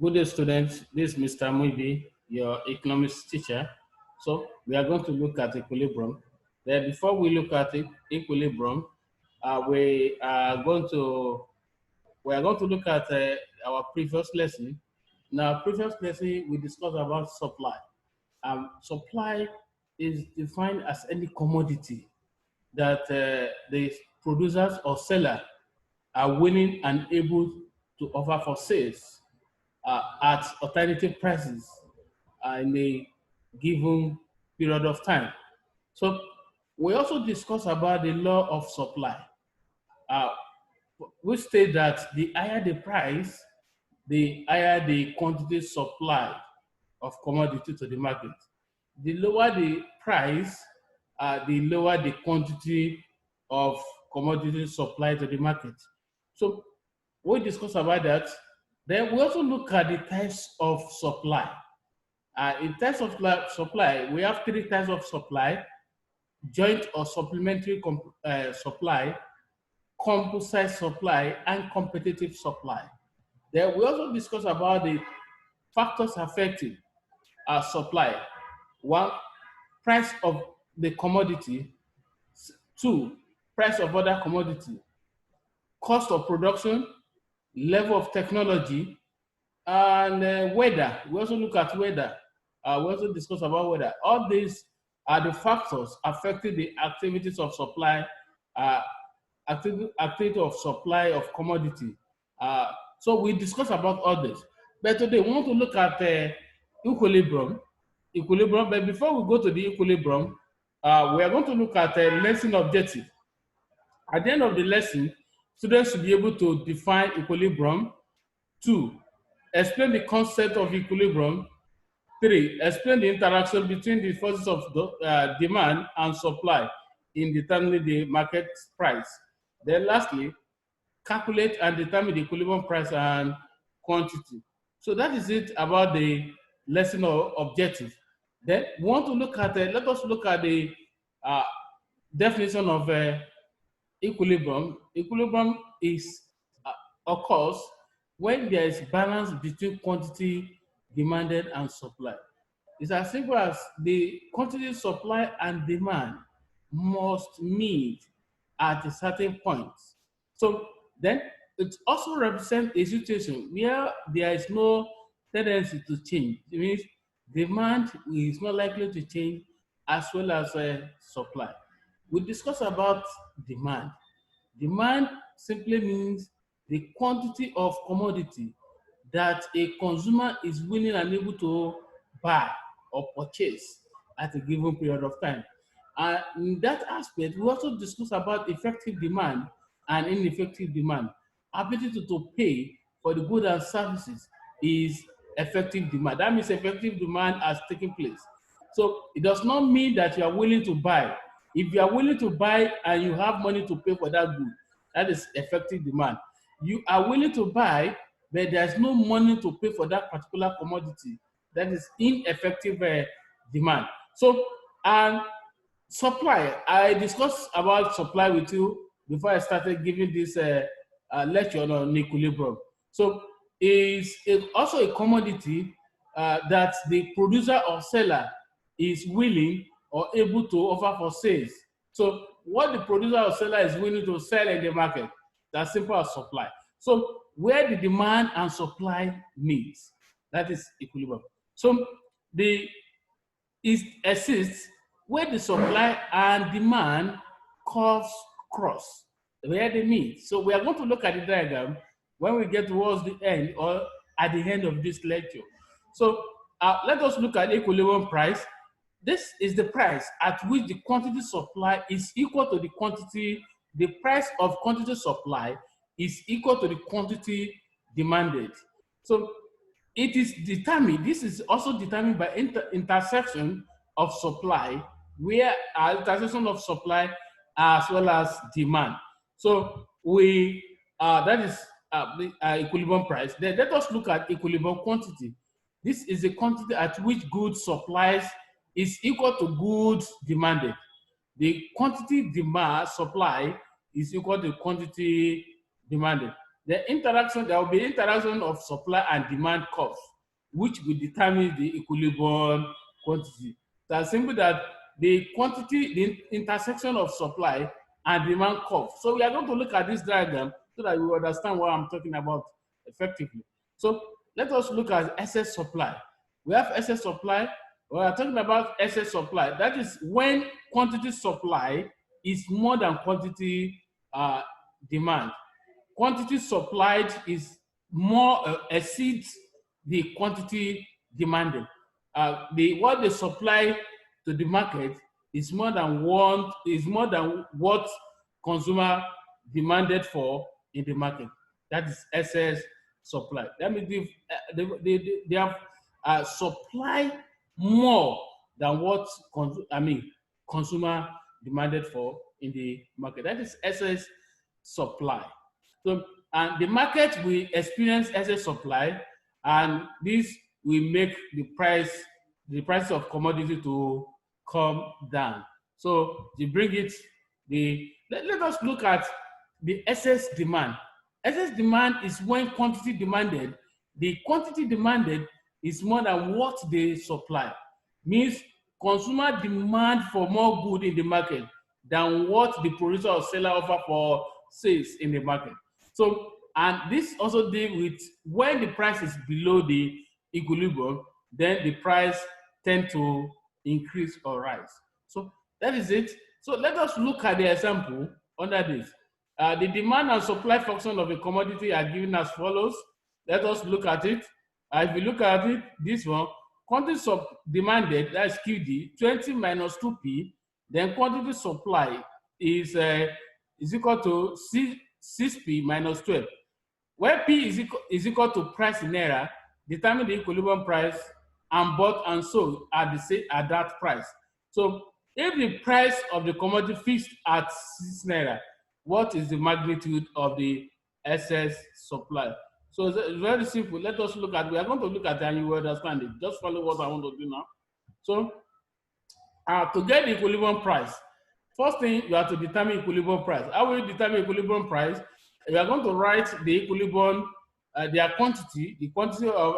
Good day, students. This is Mr. Muibi, your economics teacher. So we are going to look at equilibrium. Then before we look at equilibrium, we are going to look at our previous lesson. In our previous lesson, we discussed about supply. Supply is defined as any commodity that the producers or seller are willing and able to offer for sales at alternative prices in a given period of time. So we also discuss about the law of supply, uh, which state that the higher the price, the higher the quantity supply of commodity to the market. The lower the price, the lower the quantity of commodity supply to the market. So we discuss about that. Then we also look at the types of supply. In terms of supply, we have three types of supply: joint or supplementary supply, composite supply, and competitive supply. Then we also discuss about the factors affecting supply. One, price of the commodity. Two, price of other commodity. Cost of production, level of technology, and weather. We also look at weather. We also discuss about weather. All these are the factors affecting the activities of supply, uh, activity of supply of commodity. So we discuss about all this. But today we want to look at equilibrium. Equilibrium. But before we go to the equilibrium, we are going to look at lesson objective. At the end of the lesson, students should be able to define equilibrium. Two, explain the concept of equilibrium. Three, explain the interaction between the forces of demand and supply in determining the market price. Then lastly, calculate and determine the equilibrium price and quantity. So that is it about the lesson or objective. Then we want to look at, let us look at the uh, definition of equilibrium. Equilibrium is occurs when there is balance between quantity demanded and supply. It's as simple as the quantity supply and demand must meet at a certain point. So then it also represents a situation where there is no tendency to change. It means demand is not likely to change as well as supply. We discuss about demand. Demand simply means the quantity of commodity that a consumer is willing and able to buy or purchase at a given period of time. And in that aspect, we also discuss about effective demand and ineffective demand. Ability to pay for the goods and services is effective demand. That means effective demand has taken place. So it does not mean that you are willing to buy. If you are willing to buy and you have money to pay for that good, that is effective demand. You are willing to buy, but there's no money to pay for that particular commodity. That is ineffective demand. So, and supply, I discussed about supply with you before I started giving this lecture on equilibrium. So, is also a commodity that the producer or seller is willing or able to offer for sales. So, what the producer or seller is willing to sell in the market, that's simple as supply. So, where the demand and supply meets, that is equilibrium. So, the it exists where the supply and demand curves cross, where they meet. So we are going to look at the diagram when we get towards the end or at the end of this lecture. So let us look at equilibrium price. This is the price at which the quantity supply is equal to the quantity, the price of quantity supply is equal to the quantity demanded. So it is determined, this is also determined by intersection of supply, where intersection of supply as well as demand. So we, that is the equilibrium price. Then let us look at equilibrium quantity. This is the quantity at which goods supplies is equal to goods demanded. The quantity demand supply is equal to quantity demanded. There will be interaction of supply and demand curves, which will determine the equilibrium quantity. That's simple that the intersection of supply and demand curve. So we are going to look at this diagram so that you understand what I'm talking about effectively. So let us look at excess supply. We have excess supply. We are talking about excess supply. That is when quantity supply is more than quantity demand. Quantity supplied is more exceeds the quantity demanded. What they supply to the market is more than what consumer demanded for in the market. That is excess supply. That means they have supply more than what consumer demanded for in the market. That is excess supply. So, and the market will experience excess supply, and this will make the price of commodity to come down. So, to bring it, let us look at the excess demand. Excess demand is when the quantity demanded is more than what they supply. Means consumer demand for more good in the market than what the producer or seller offer for sales in the market. So, and this also deal with when the price is below the equilibrium, then the price tend to increase or rise. So that is it. So let us look at the example under this. The demand and supply function of a commodity are given as follows. Let us look at it. If you look at it, this one, quantity demanded, that's QD, 20 minus 2P, then quantity supply is equal to 6P minus 12. Where P is equal to price in naira, determine the equilibrium price and bought and sold at that price. So if the price of the commodity fixed at 6 naira, what is the magnitude of the excess supply? So it's very simple. Let us look at, we are going to look at it and you will understand it. Just follow what I want to do now. So to get the equilibrium price, first thing you have to determine equilibrium price. How will you determine equilibrium price? You are going to write the equilibrium, their quantity, the quantity of,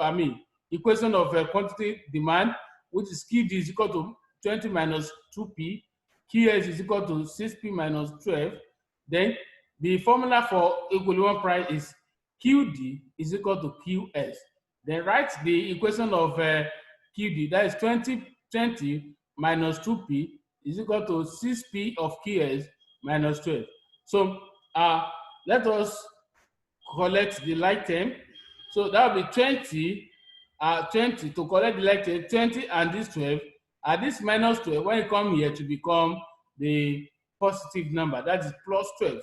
equation of quantity demand, which is QD is equal to 20 minus 2P, QS is equal to 6P minus 12. Then the formula for equilibrium price is QD is equal to QS. Then write the equation of QD, that is 20 minus 2P is equal to 6P of QS minus 12. So let us collect the like term. So that will be 20 to collect the like term, 20 and this 12. This minus 12, when you come here to become the positive number, that is plus 12.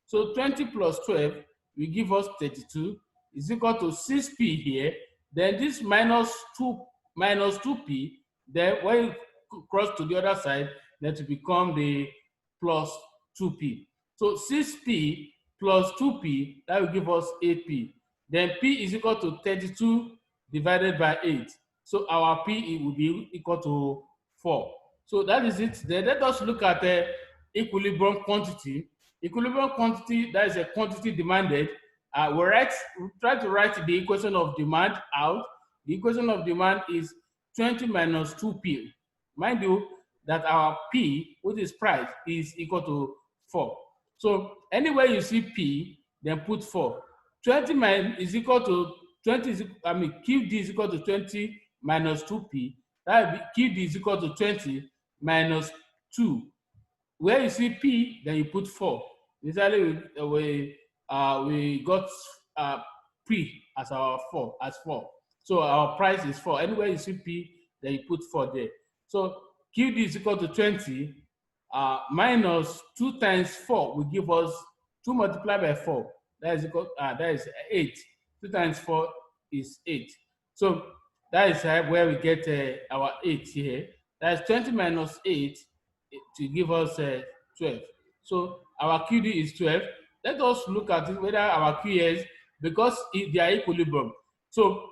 So 20 plus 12 will give us 32 is equal to 6P here. Then this minus 2P, then when you cross to the other side, then to become the plus 2P. So 6P plus 2P, that will give us 8P. Then P is equal to 32 divided by 8. So our P will be equal to 4. So that is it. Then let us look at the equilibrium quantity. Equilibrium quantity, that is a quantity demanded. We try to write the equation of demand out. The equation of demand is 20 minus 2P. Mind you that our P, which is price, is equal to 4. So anywhere you see P, then put 4. 20 is equal to 20 is, QD is equal to 20 minus 2P. That will be QD is equal to 20 minus 2. Where you see P, then you put 4. Initially, we got P as our 4, as 4. So our price is 4. Anywhere you see P, then you put 4 there. So QD is equal to 20 minus 2 times 4 will give us 2 multiplied by 4. That is equal. That is 8. 2 times 4 is 8. So that is where we get our 8 here. That is 20 minus 8 to give us 12. So our QD is 12. Let us look at it, whether our QS, because they are equilibrium. So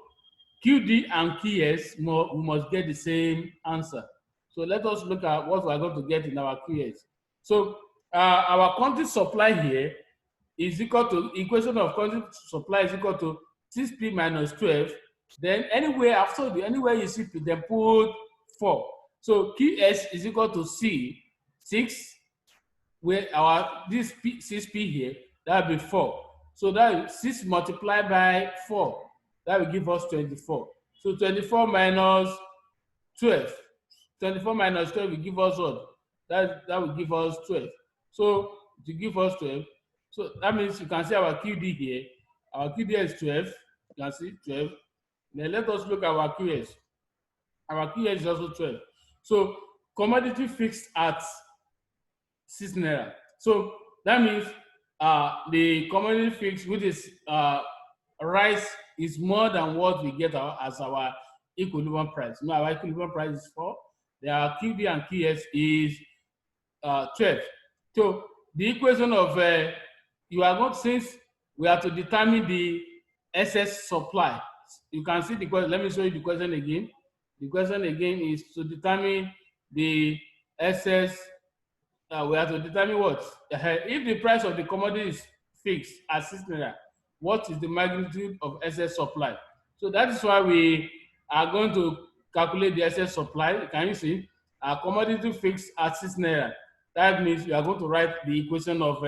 QD and QS, we must get the same answer. So let us look at what we are going to get in our QS. So our quantity supply here is equal to equation of quantity supply is equal to 6p minus 12. Then anywhere after anywhere you see p, then put 4. So QS is equal to C 6, where our this P, 6p here, that will be 4. So that is 6 multiplied by 4, that will give us 24. So 24 minus 12. 24 minus 12 will give us what? That will give us 12. So to give us 12, so that means you can see our QD here. Our QD is 12. You can see 12. Then let us look at our QS. Our QS is also 12. So commodity fixed at 6 naira. So that means the commodity fixed, which is rice, is more than what we get as our equilibrium price. Now our equilibrium price is 4. Their QD and QS is 12. So the equation of you are going, since we have to determine the excess supply. You can see the question. Let me show you the question again. The question again is to determine the excess. We have to determine what if the price of the commodity is fixed at 6 naira, what is the magnitude of excess supply? So that is why we are going to calculate the excess supply. Can you see? Our commodity fixed at 6 naira. That means we are going to write the equation of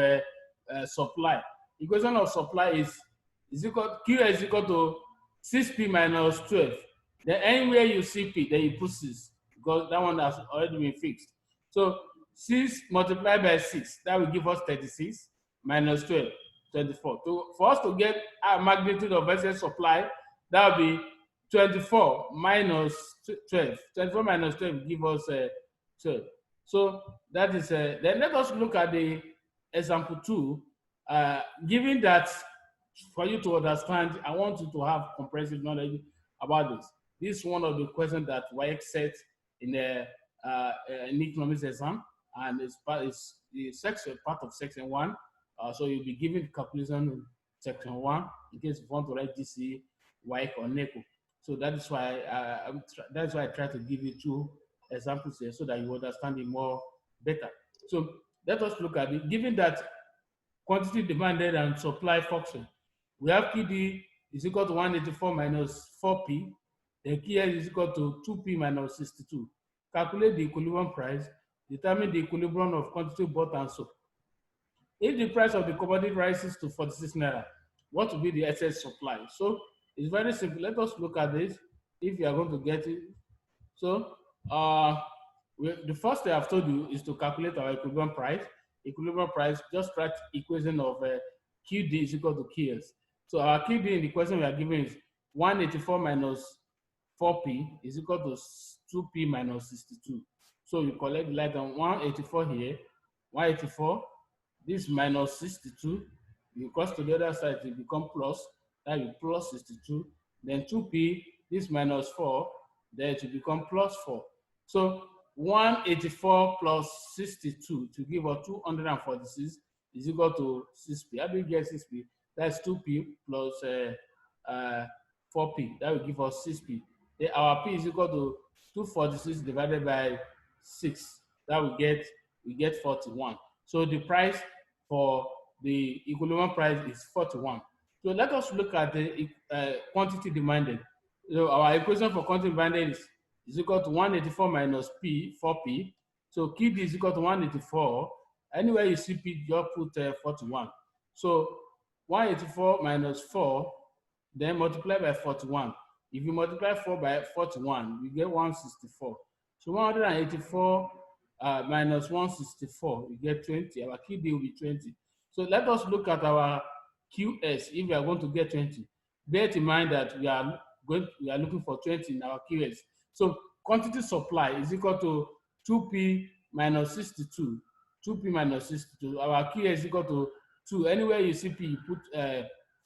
supply. Equation of supply is equal Q is equal to 6p minus 12. Then anywhere you see p, then you put 6, because that one has already been fixed. So 6 multiplied by 6, that will give us 36, minus 12, 24. For us to get our magnitude of excess supply, that will be 24 minus 12. 24 minus 12 will give us 12. So that is, then let us look at the example 2. Given that, for you to understand, I want you to have comprehensive knowledge about this. This is one of the questions that WAEC set in the in economics exam, and it's the section part of section 1. So you'll be given the calculation in section 1 in case you want to write GC, WAEC, or NECO. So that is why I try to give you 2 examples here so that you understand it more better. So let us look at it. Given that quantity demanded and supply function, we have QD is equal to 184 minus 4p, then QS is equal to 2p minus 62. Calculate the equilibrium price, determine the equilibrium of quantity bought and sold. If the price of the commodity rises to 46 naira, what will be the excess supply? So it's very simple. Let us look at this if you are going to get it. So the first thing I've told you is to calculate our equilibrium price. Equilibrium price, just write equation of QD is equal to QS. So our QD in the question we are given is 184 minus 4p is equal to 2p minus 62. So you collect like 184 here, 184, this minus 62, you cross to the other side, it become plus, that will plus 62, then 2p, this minus 4, then it will become plus 4. So 184 plus 62 to give us 246 is equal to 6p. How do you get 6p? That's 2p plus 4p. That will give us 6p. Then our p is equal to 246 divided by 6. That we get 41. So the price for the equilibrium price is 41. So let us look at the quantity demanded. So our equation for quantity demanded is equal to 184 minus p, 4p. So QD is equal to 184. Anywhere you see p, just put 41. So 184 minus 4, then multiply by 41. If you multiply 4 by 41, you get 164. So 184 minus 164, you get 20. Our QD will be 20. So let us look at our QS if we are going to get 20. Bear in mind that we are looking for 20 in our QS. So quantity supply is equal to 2p minus 62. 2p minus 62. Our QS is equal to 2. Anywhere you see p, you put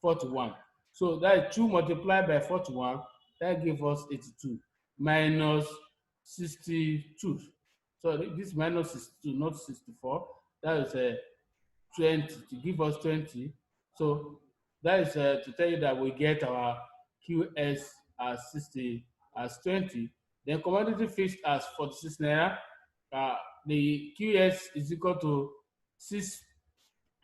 41. So that is 2 multiplied by 41. That gives us 82 minus 62. So this minus 62, not 64. That is 20 to give us 20. So that is to tell you that we get our QS as 60 as 20. Then commodity fixed as 46 naira. The QS is equal to 6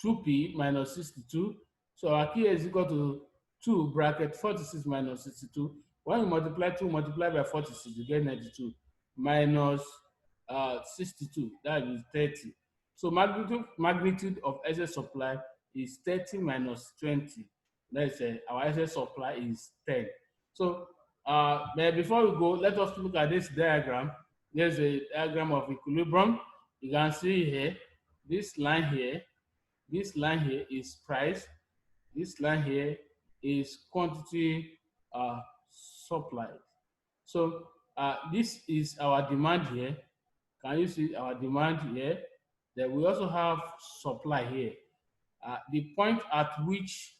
2p minus 62. So our key is equal to 2 bracket 46 minus 62. When you multiply 2 multiply by 46, you get 92 minus 62. That is 30. So magnitude of excess supply is 30 minus 20. That is our excess supply is 10. So but before we go, let us look at this diagram. There's a diagram of equilibrium. You can see here, this line here, this line here is price. This line here is quantity supplied. So this is our demand here. Can you see our demand here? Then we also have supply here. The point at which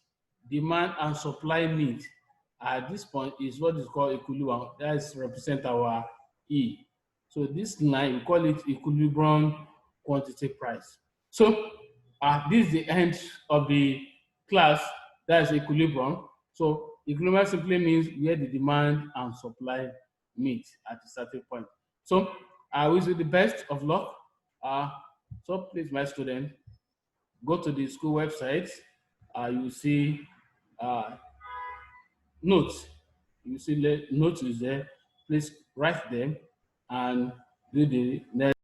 demand and supply meet at this point is what is called equilibrium. That is represent our E. So this line, we call it equilibrium quantity price. So this is the end of the class. That is equilibrium. So equilibrium simply means where the demand and supply meet at a certain point. So I wish you the best of luck. Uh, so please, my student, go to the school website. You will see uh, notes. You see notes is there. Please write them and do the next.